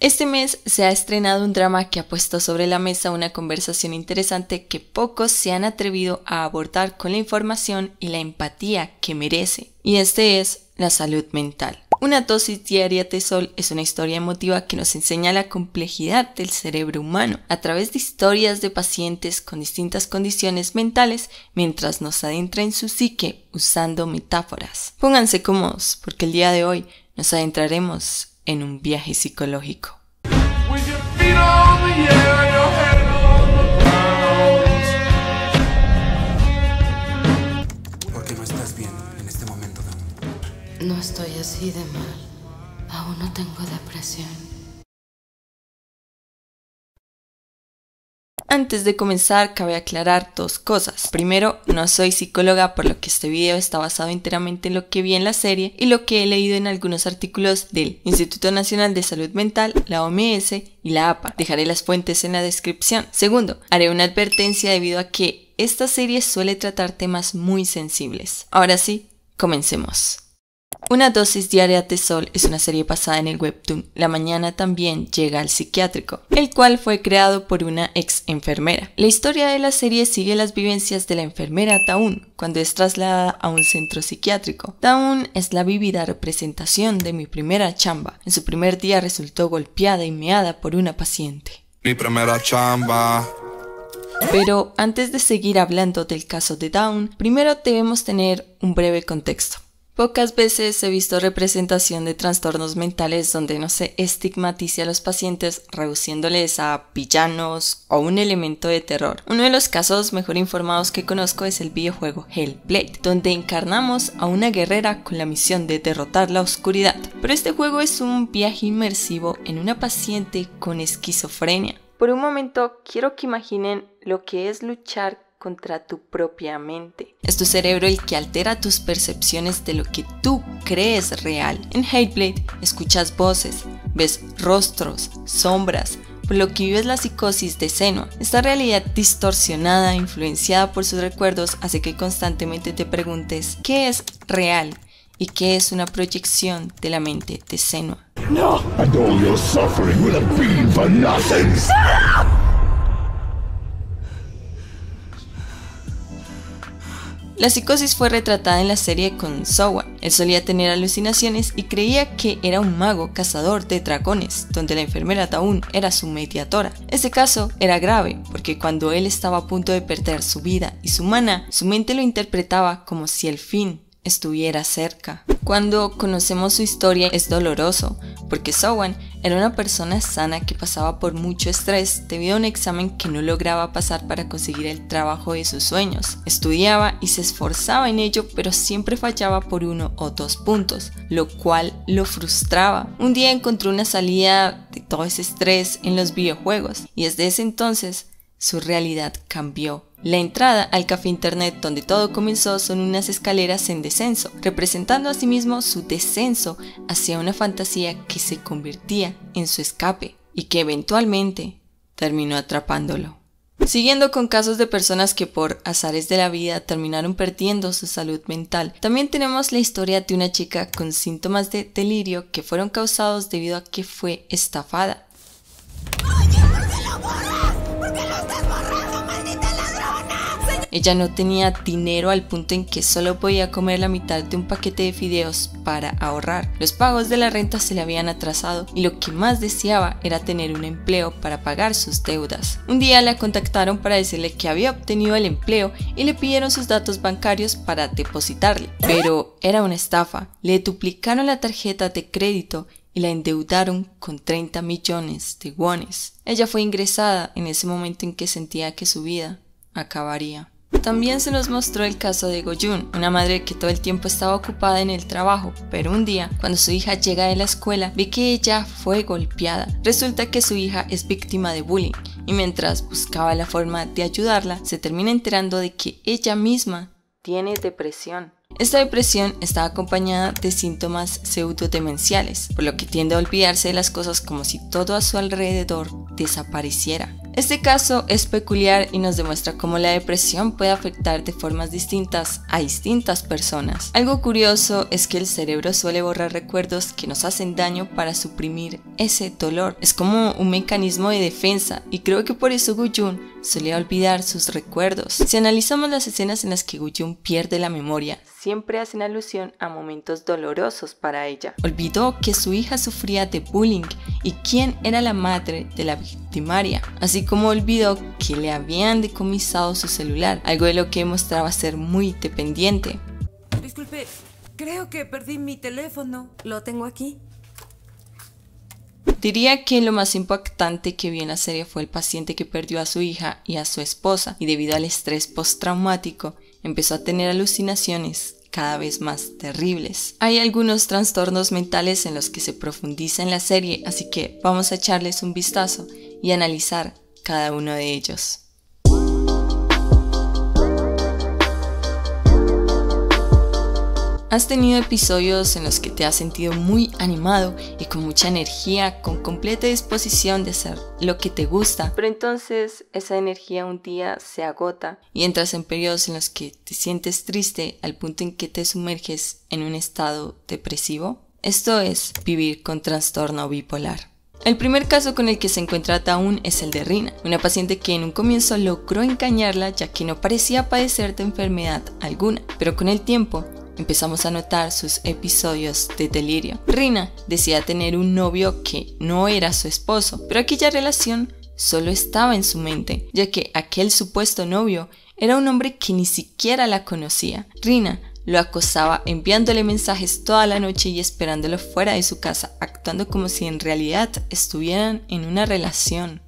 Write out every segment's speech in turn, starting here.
Este mes se ha estrenado un drama que ha puesto sobre la mesa una conversación interesante que pocos se han atrevido a abordar con la información y la empatía que merece, y este es la salud mental. Una dosis diaria de sol es una historia emotiva que nos enseña la complejidad del cerebro humano a través de historias de pacientes con distintas condiciones mentales mientras nos adentra en su psique usando metáforas. Pónganse cómodos porque el día de hoy nos adentraremos en un viaje psicológico. ¿Por qué no estás bien en este momento, Dawn? No estoy así de mal. Aún no tengo depresión. Antes de comenzar, cabe aclarar dos cosas. Primero, no soy psicóloga, por lo que este video está basado enteramente en lo que vi en la serie y lo que he leído en algunos artículos del Instituto Nacional de Salud Mental, la OMS y la APA. Dejaré las fuentes en la descripción. Segundo, haré una advertencia debido a que esta serie suele tratar temas muy sensibles. Ahora sí, comencemos. Una dosis diaria de sol es una serie basada en el webtoon La mañana también llega al psiquiátrico, el cual fue creado por una ex enfermera. La historia de la serie sigue las vivencias de la enfermera Dawn cuando es trasladada a un centro psiquiátrico. Dawn es la vívida representación de mi primera chamba. En su primer día resultó golpeada y meada por una paciente. Mi primera chamba. Pero antes de seguir hablando del caso de Dawn, primero debemos tener un breve contexto. Pocas veces he visto representación de trastornos mentales donde no se estigmatice a los pacientes reduciéndoles a villanos o un elemento de terror. Uno de los casos mejor informados que conozco es el videojuego Hellblade, donde encarnamos a una guerrera con la misión de derrotar la oscuridad. Pero este juego es un viaje inmersivo en una paciente con esquizofrenia. Por un momento quiero que imaginen lo que es luchar contra tu propia mente. Es tu cerebro el que altera tus percepciones de lo que tú crees real. En Hellblade escuchas voces, ves rostros, sombras, por lo que vives la psicosis de Senua. Esta realidad distorsionada, influenciada por sus recuerdos, hace que constantemente te preguntes ¿qué es real? ¿Y qué es una proyección de la mente de Senua? No! And all your suffering will have been for nothing! La psicosis fue retratada en la serie con Sowan. Él solía tener alucinaciones y creía que era un mago cazador de dragones, donde la enfermera Dawn era su mediadora. Este caso era grave, porque cuando él estaba a punto de perder su vida y su mana, su mente lo interpretaba como si el fin estuviera cerca. Cuando conocemos su historia es doloroso, porque Sowan era una persona sana que pasaba por mucho estrés debido a un examen que no lograba pasar para conseguir el trabajo de sus sueños. Estudiaba y se esforzaba en ello, pero siempre fallaba por 1 o 2 puntos, lo cual lo frustraba. Un día encontró una salida de todo ese estrés en los videojuegos y desde ese entonces su realidad cambió. La entrada al café internet donde todo comenzó son unas escaleras en descenso, representando asimismo su descenso hacia una fantasía que se convertía en su escape y que eventualmente terminó atrapándolo. Siguiendo con casos de personas que por azares de la vida terminaron perdiendo su salud mental, también tenemos la historia de una chica con síntomas de delirio que fueron causados debido a que fue estafada. Ella no tenía dinero al punto en que solo podía comer la mitad de un paquete de fideos para ahorrar. Los pagos de la renta se le habían atrasado y lo que más deseaba era tener un empleo para pagar sus deudas. Un día la contactaron para decirle que había obtenido el empleo y le pidieron sus datos bancarios para depositarle. Pero era una estafa. Le duplicaron la tarjeta de crédito y la endeudaron con 30 millones de wones. Ella fue ingresada en ese momento en que sentía que su vida acabaría. También se nos mostró el caso de Go-Jun, una madre que todo el tiempo estaba ocupada en el trabajo, pero un día, cuando su hija llega de la escuela, ve que ella fue golpeada. Resulta que su hija es víctima de bullying, y mientras buscaba la forma de ayudarla, se termina enterando de que ella misma tiene depresión. Esta depresión está acompañada de síntomas pseudodemenciales, por lo que tiende a olvidarse de las cosas como si todo a su alrededor desapareciera. Este caso es peculiar y nos demuestra cómo la depresión puede afectar de formas distintas a distintas personas. Algo curioso es que el cerebro suele borrar recuerdos que nos hacen daño para suprimir ese dolor. Es como un mecanismo de defensa y creo que por eso Gu-jun solía olvidar sus recuerdos. Si analizamos las escenas en las que Gu-jun pierde la memoria, siempre hacen alusión a momentos dolorosos para ella. Olvidó que su hija sufría de bullying y quién era la madre de la victimaria, así como olvidó que le habían decomisado su celular, algo de lo que mostraba ser muy dependiente. Disculpe, creo que perdí mi teléfono. ¿Lo tengo aquí? Diría que lo más impactante que vi en la serie fue el paciente que perdió a su hija y a su esposa y debido al estrés postraumático empezó a tener alucinaciones cada vez más terribles. Hay algunos trastornos mentales en los que se profundiza en la serie, así que vamos a echarles un vistazo y analizar cada uno de ellos. ¿Has tenido episodios en los que te has sentido muy animado y con mucha energía, con completa disposición de hacer lo que te gusta, pero entonces esa energía un día se agota y entras en periodos en los que te sientes triste al punto en que te sumerges en un estado depresivo? Esto es vivir con trastorno bipolar. El primer caso con el que se encuentra Dawn es el de Rina, una paciente que en un comienzo logró engañarla ya que no parecía padecer de enfermedad alguna, pero con el tiempo empezamos a notar sus episodios de delirio. Rina decía tener un novio que no era su esposo, pero aquella relación solo estaba en su mente, ya que aquel supuesto novio era un hombre que ni siquiera la conocía. Rina lo acosaba enviándole mensajes toda la noche y esperándolo fuera de su casa, actuando como si en realidad estuvieran en una relación.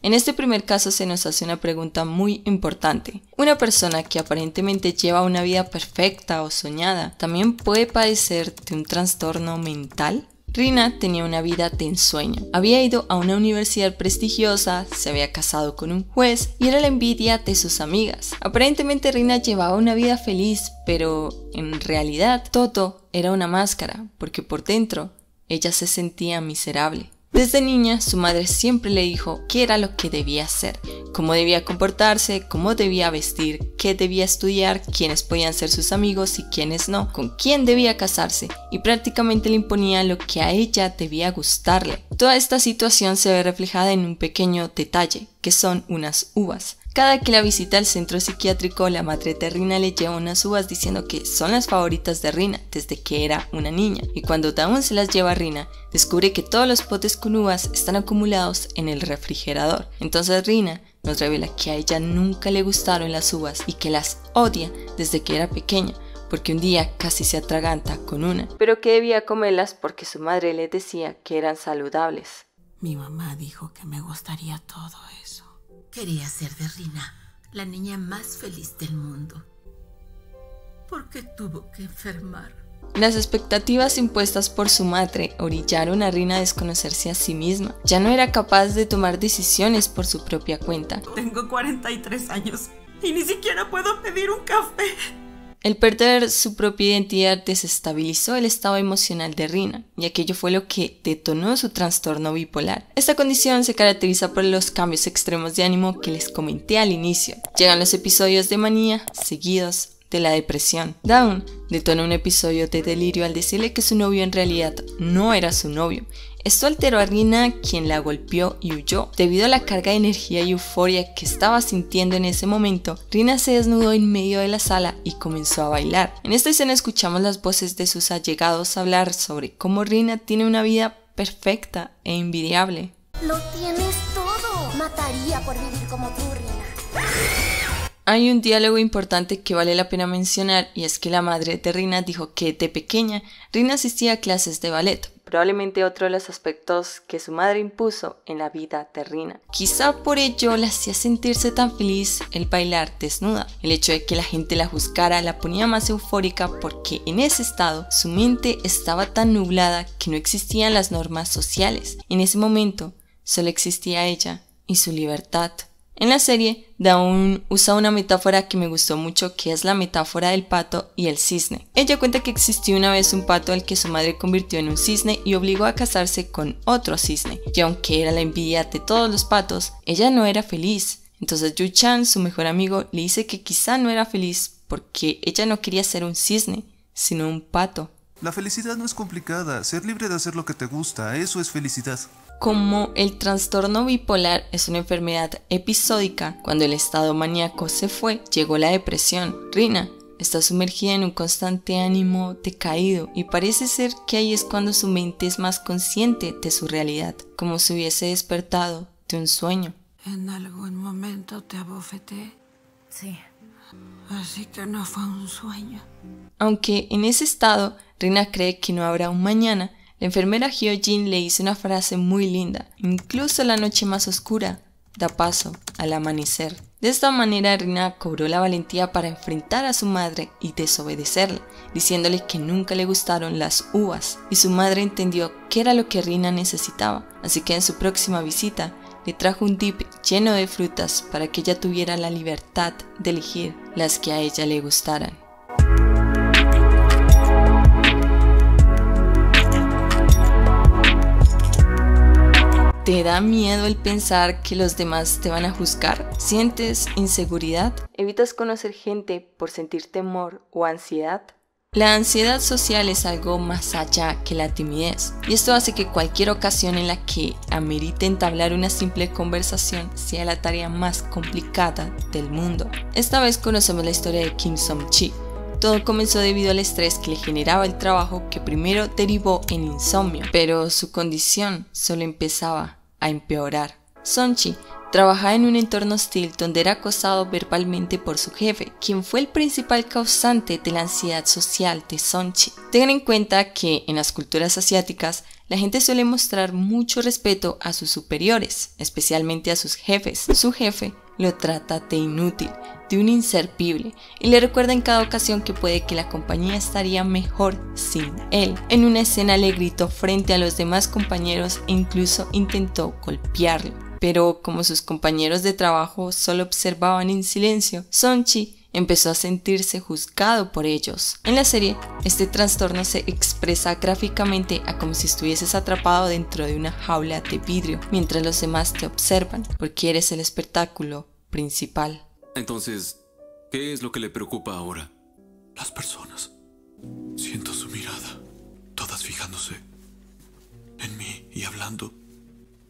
En este primer caso se nos hace una pregunta muy importante. ¿Una persona que aparentemente lleva una vida perfecta o soñada también puede padecer de un trastorno mental? Rina tenía una vida de ensueño. Había ido a una universidad prestigiosa, se había casado con un juez y era la envidia de sus amigas. Aparentemente Rina llevaba una vida feliz, pero en realidad todo era una máscara, porque por dentro ella se sentía miserable. Desde niña, su madre siempre le dijo qué era lo que debía hacer, cómo debía comportarse, cómo debía vestir, qué debía estudiar, quiénes podían ser sus amigos y quiénes no, con quién debía casarse, y prácticamente le imponía lo que a ella debía gustarle. Toda esta situación se ve reflejada en un pequeño detalle, que son unas uvas. Cada que la visita al centro psiquiátrico, la madre de Rina le lleva unas uvas diciendo que son las favoritas de Rina desde que era una niña. Y cuando Dawn se las lleva a Rina, descubre que todos los potes con uvas están acumulados en el refrigerador. Entonces Rina nos revela que a ella nunca le gustaron las uvas y que las odia desde que era pequeña, porque un día casi se atraganta con una, pero que debía comerlas porque su madre le decía que eran saludables. Mi mamá dijo que me gustaría todo eso. Quería ser de Rina, la niña más feliz del mundo. ¿Por qué tuvo que enfermar? Las expectativas impuestas por su madre orillaron a Rina a desconocerse a sí misma. Ya no era capaz de tomar decisiones por su propia cuenta. Tengo 43 años y ni siquiera puedo pedir un café. El perder su propia identidad desestabilizó el estado emocional de Rina, y aquello fue lo que detonó su trastorno bipolar. Esta condición se caracteriza por los cambios extremos de ánimo que les comenté al inicio. Llegan los episodios de manía, seguidos de la depresión. Dawn detonó un episodio de delirio al decirle que su novio en realidad no era su novio. Esto alteró a Rina, quien la golpeó y huyó. Debido a la carga de energía y euforia que estaba sintiendo en ese momento, Rina se desnudó en medio de la sala y comenzó a bailar. En esta escena escuchamos las voces de sus allegados hablar sobre cómo Rina tiene una vida perfecta e envidiable. Lo tienes todo. Mataría por vivir como tú, Rina. Hay un diálogo importante que vale la pena mencionar, y es que la madre de Rina dijo que de pequeña Rina asistía a clases de ballet, probablemente otro de los aspectos que su madre impuso en la vida de Rina. Quizá por ello la hacía sentirse tan feliz el bailar desnuda. El hecho de que la gente la juzgara la ponía más eufórica porque en ese estado su mente estaba tan nublada que no existían las normas sociales. En ese momento solo existía ella y su libertad En la serie, Dawn usa una metáfora que me gustó mucho, que es la metáfora del pato y el cisne. Ella cuenta que existió una vez un pato al que su madre convirtió en un cisne y obligó a casarse con otro cisne, y aunque era la envidia de todos los patos, ella no era feliz. Entonces Yu-chan, su mejor amigo, le dice que quizá no era feliz porque ella no quería ser un cisne, sino un pato. La felicidad no es complicada, ser libre de hacer lo que te gusta, eso es felicidad. Como el trastorno bipolar es una enfermedad episódica, cuando el estado maníaco se fue, llegó la depresión. Rina está sumergida en un constante ánimo decaído y parece ser que ahí es cuando su mente es más consciente de su realidad, como si hubiese despertado de un sueño. ¿En algún momento te abofeté? Sí. Así que no fue un sueño. Aunque en ese estado, Rina cree que no habrá un mañana, la enfermera Hyojin le dice una frase muy linda: incluso la noche más oscura da paso al amanecer. De esta manera Rina cobró la valentía para enfrentar a su madre y desobedecerla, diciéndole que nunca le gustaron las uvas, y su madre entendió que era lo que Rina necesitaba, así que en su próxima visita le trajo un dip lleno de frutas para que ella tuviera la libertad de elegir las que a ella le gustaran. ¿Te da miedo el pensar que los demás te van a juzgar? ¿Sientes inseguridad? ¿Evitas conocer gente por sentir temor o ansiedad? La ansiedad social es algo más allá que la timidez, y esto hace que cualquier ocasión en la que amerite entablar una simple conversación sea la tarea más complicada del mundo. Esta vez conocemos la historia de Kim Som-chi. Todo comenzó debido al estrés que le generaba el trabajo, que primero derivó en insomnio, pero su condición solo empezaba a empeorar. Son-chi trabajaba en un entorno hostil donde era acosado verbalmente por su jefe, quien fue el principal causante de la ansiedad social de Son-chi. Tengan en cuenta que en las culturas asiáticas la gente suele mostrar mucho respeto a sus superiores, especialmente a sus jefes. Su jefe lo trata de inútil, de un inservible, y le recuerda en cada ocasión que puede que la compañía estaría mejor sin él. En una escena le gritó frente a los demás compañeros e incluso intentó golpearlo. Pero como sus compañeros de trabajo solo observaban en silencio, Son-chi empezó a sentirse juzgado por ellos. En la serie, este trastorno se expresa gráficamente a como si estuvieses atrapado dentro de una jaula de vidrio mientras los demás te observan, porque eres el espectáculo principal. Entonces, ¿qué es lo que le preocupa ahora? Las personas. Siento su mirada, todas fijándose en mí y hablando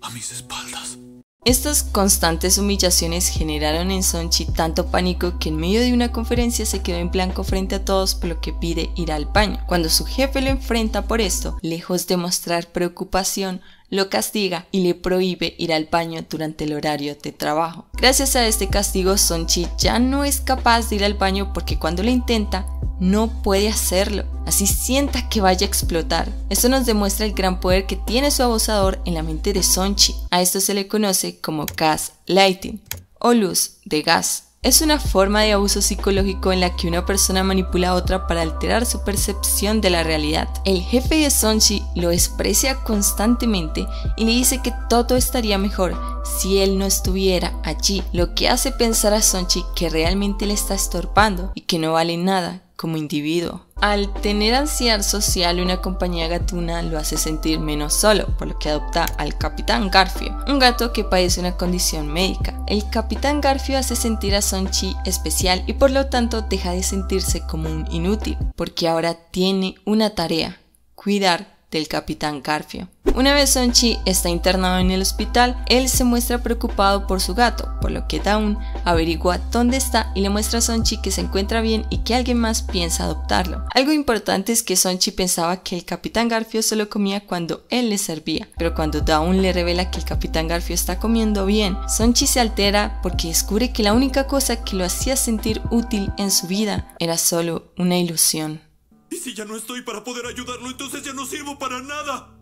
a mis espaldas. Estas constantes humillaciones generaron en Son-chi tanto pánico que en medio de una conferencia se quedó en blanco frente a todos, por lo que pide ir al baño. Cuando su jefe lo enfrenta por esto, lejos de mostrar preocupación, lo castiga y le prohíbe ir al baño durante el horario de trabajo. Gracias a este castigo, Son-chi ya no es capaz de ir al baño porque cuando lo intenta, no puede hacerlo, así sienta que vaya a explotar. Esto nos demuestra el gran poder que tiene su abusador en la mente de Son-chi. A esto se le conoce como gaslighting o luz de gas. Es una forma de abuso psicológico en la que una persona manipula a otra para alterar su percepción de la realidad. El jefe de Son-chi lo desprecia constantemente y le dice que todo estaría mejor si él no estuviera allí, lo que hace pensar a Son-chi que realmente le está estorbando y que no vale nada como individuo. Al tener ansiedad social, una compañía gatuna lo hace sentir menos solo, por lo que adopta al Capitán Garfio, un gato que padece una condición médica. El Capitán Garfio hace sentir a Son-chi especial y por lo tanto deja de sentirse como un inútil, porque ahora tiene una tarea: cuidar del Capitán Garfio. Una vez Son-chi está internado en el hospital, él se muestra preocupado por su gato, por lo que Dawn averigua dónde está y le muestra a Son-chi que se encuentra bien y que alguien más piensa adoptarlo. Algo importante es que Son-chi pensaba que el Capitán Garfio solo comía cuando él le servía, pero cuando Dawn le revela que el Capitán Garfio está comiendo bien, Son-chi se altera porque descubre que la única cosa que lo hacía sentir útil en su vida era solo una ilusión. ¿Y si ya no estoy para poder ayudarlo, entonces ya no sirvo para nada?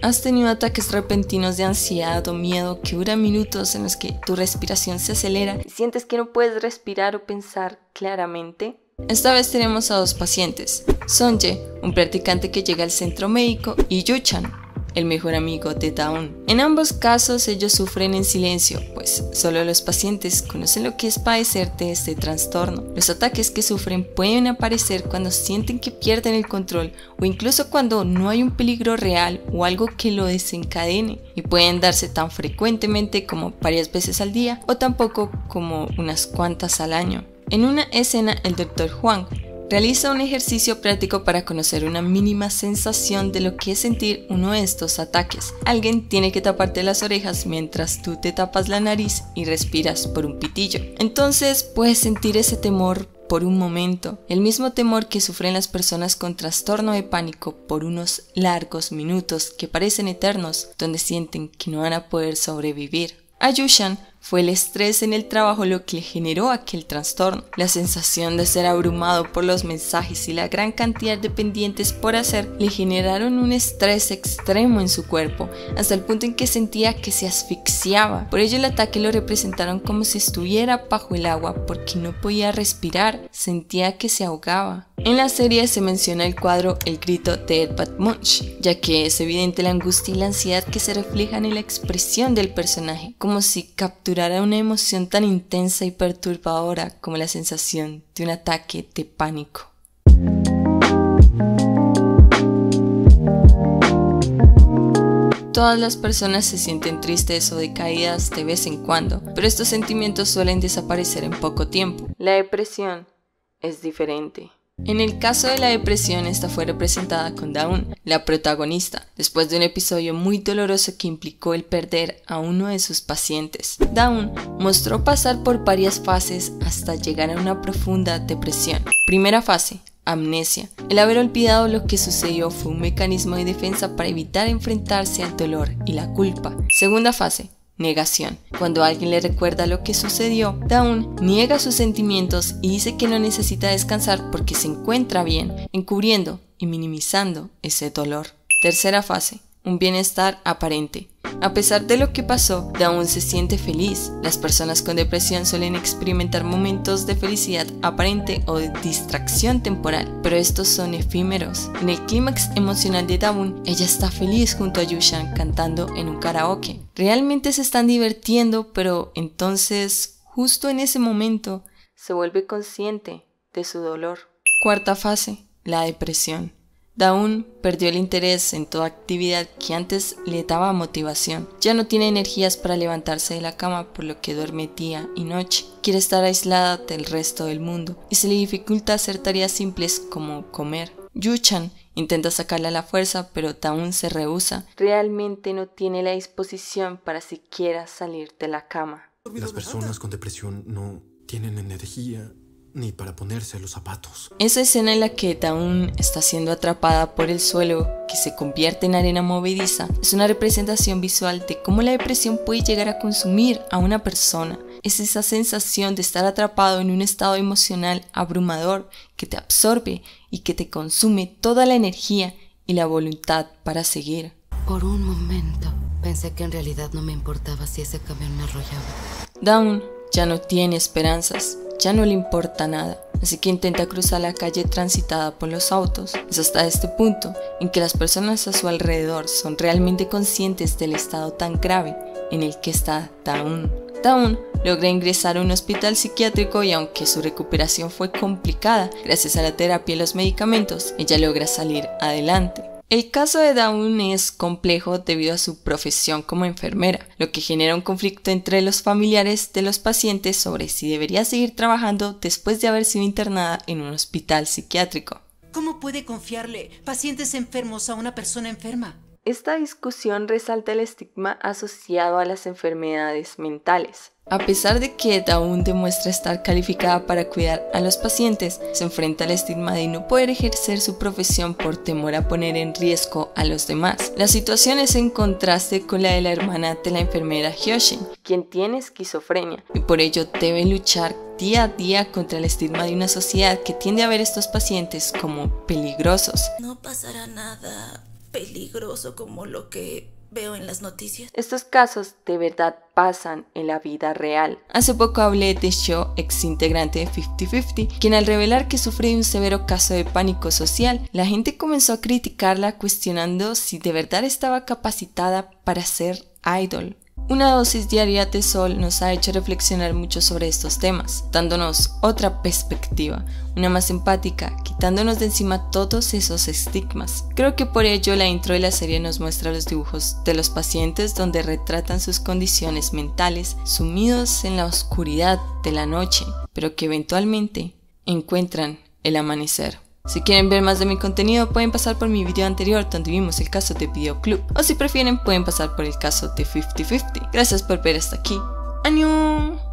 ¿Has tenido ataques repentinos de ansiedad o miedo que duran minutos en los que tu respiración se acelera y sientes que no puedes respirar o pensar claramente? Esta vez tenemos a dos pacientes: Sonje, un practicante que llega al centro médico, y Yu-chan, el mejor amigo de Dawn. En ambos casos ellos sufren en silencio, pues solo los pacientes conocen lo que es padecer de este trastorno. Los ataques que sufren pueden aparecer cuando sienten que pierden el control o incluso cuando no hay un peligro real o algo que lo desencadene, y pueden darse tan frecuentemente como varias veces al día o tampoco como unas cuantas al año. En una escena, el Dr. Huang realiza un ejercicio práctico para conocer una mínima sensación de lo que es sentir uno de estos ataques. Alguien tiene que taparte las orejas mientras tú te tapas la nariz y respiras por un pitillo. Entonces puedes sentir ese temor por un momento, el mismo temor que sufren las personas con trastorno de pánico por unos largos minutos que parecen eternos, donde sienten que no van a poder sobrevivir. A Yushan fue el estrés en el trabajo lo que le generó aquel trastorno. La sensación de ser abrumado por los mensajes y la gran cantidad de pendientes por hacer le generaron un estrés extremo en su cuerpo, hasta el punto en que sentía que se asfixiaba. Por ello el ataque lo representaron como si estuviera bajo el agua porque no podía respirar, sentía que se ahogaba. En la serie se menciona el cuadro El grito de Edvard Munch, ya que es evidente la angustia y la ansiedad que se reflejan en la expresión del personaje, como si capturara una emoción tan intensa y perturbadora como la sensación de un ataque de pánico. Todas las personas se sienten tristes o decaídas de vez en cuando, pero estos sentimientos suelen desaparecer en poco tiempo. La depresión es diferente. En el caso de la depresión, esta fue representada con Dawn, la protagonista, después de un episodio muy doloroso que implicó el perder a uno de sus pacientes. Dawn mostró pasar por varias fases hasta llegar a una profunda depresión. Primera fase: amnesia. El haber olvidado lo que sucedió fue un mecanismo de defensa para evitar enfrentarse al dolor y la culpa. Segunda fase: negación. Cuando alguien le recuerda lo que sucedió, Dawn niega sus sentimientos y dice que no necesita descansar porque se encuentra bien, encubriendo y minimizando ese dolor. Tercera fase: un bienestar aparente. A pesar de lo que pasó, Dawn se siente feliz. Las personas con depresión suelen experimentar momentos de felicidad aparente o de distracción temporal, pero estos son efímeros. En el clímax emocional de Dawn, ella está feliz junto a Yushan cantando en un karaoke. Realmente se están divirtiendo, pero entonces, justo en ese momento, se vuelve consciente de su dolor. Cuarta fase: la depresión. Dawn perdió el interés en toda actividad que antes le daba motivación. Ya no tiene energías para levantarse de la cama, por lo que duerme día y noche. Quiere estar aislada del resto del mundo y se le dificulta hacer tareas simples como comer. Yushan intenta sacarla a la fuerza, pero Dawn se rehúsa. Realmente no tiene la disposición para siquiera salir de la cama. Las personas con depresión no tienen energía ni para ponerse los zapatos. Esa escena en la que Dawn está siendo atrapada por el suelo que se convierte en arena movediza es una representación visual de cómo la depresión puede llegar a consumir a una persona. Es esa sensación de estar atrapado en un estado emocional abrumador que te absorbe y que te consume toda la energía y la voluntad para seguir. Por un momento pensé que en realidad no me importaba si ese camión me arrollaba. Dawn ya no tiene esperanzas. Ya no le importa nada, así que intenta cruzar la calle transitada por los autos. Es hasta este punto en que las personas a su alrededor son realmente conscientes del estado tan grave en el que está Dawn. Dawn logra ingresar a un hospital psiquiátrico y aunque su recuperación fue complicada, gracias a la terapia y los medicamentos, ella logra salir adelante. El caso de Dawn es complejo debido a su profesión como enfermera, lo que genera un conflicto entre los familiares de los pacientes sobre si debería seguir trabajando después de haber sido internada en un hospital psiquiátrico. ¿Cómo puede confiarle pacientes enfermos a una persona enferma? Esta discusión resalta el estigma asociado a las enfermedades mentales. A pesar de que Dawn demuestra estar calificada para cuidar a los pacientes, se enfrenta al estigma de no poder ejercer su profesión por temor a poner en riesgo a los demás. La situación es en contraste con la de la hermana de la enfermera Hyoshin, quien tiene esquizofrenia y por ello debe luchar día a día contra el estigma de una sociedad que tiende a ver a estos pacientes como peligrosos. No pasará nada peligroso como lo que veo en las noticias. Estos casos de verdad pasan en la vida real. Hace poco hablé de Sho, ex integrante de 50-50, quien al revelar que sufre de un severo caso de pánico social, la gente comenzó a criticarla cuestionando si de verdad estaba capacitada para ser idol. Una dosis diaria de Sol nos ha hecho reflexionar mucho sobre estos temas, dándonos otra perspectiva, una más empática, quitándonos de encima todos esos estigmas. Creo que por ello la intro de la serie nos muestra los dibujos de los pacientes donde retratan sus condiciones mentales sumidos en la oscuridad de la noche, pero que eventualmente encuentran el amanecer. Si quieren ver más de mi contenido pueden pasar por mi video anterior donde vimos el caso de Videoclub, o si prefieren pueden pasar por el caso de 50-50. Gracias por ver hasta aquí. ¡Annyeong!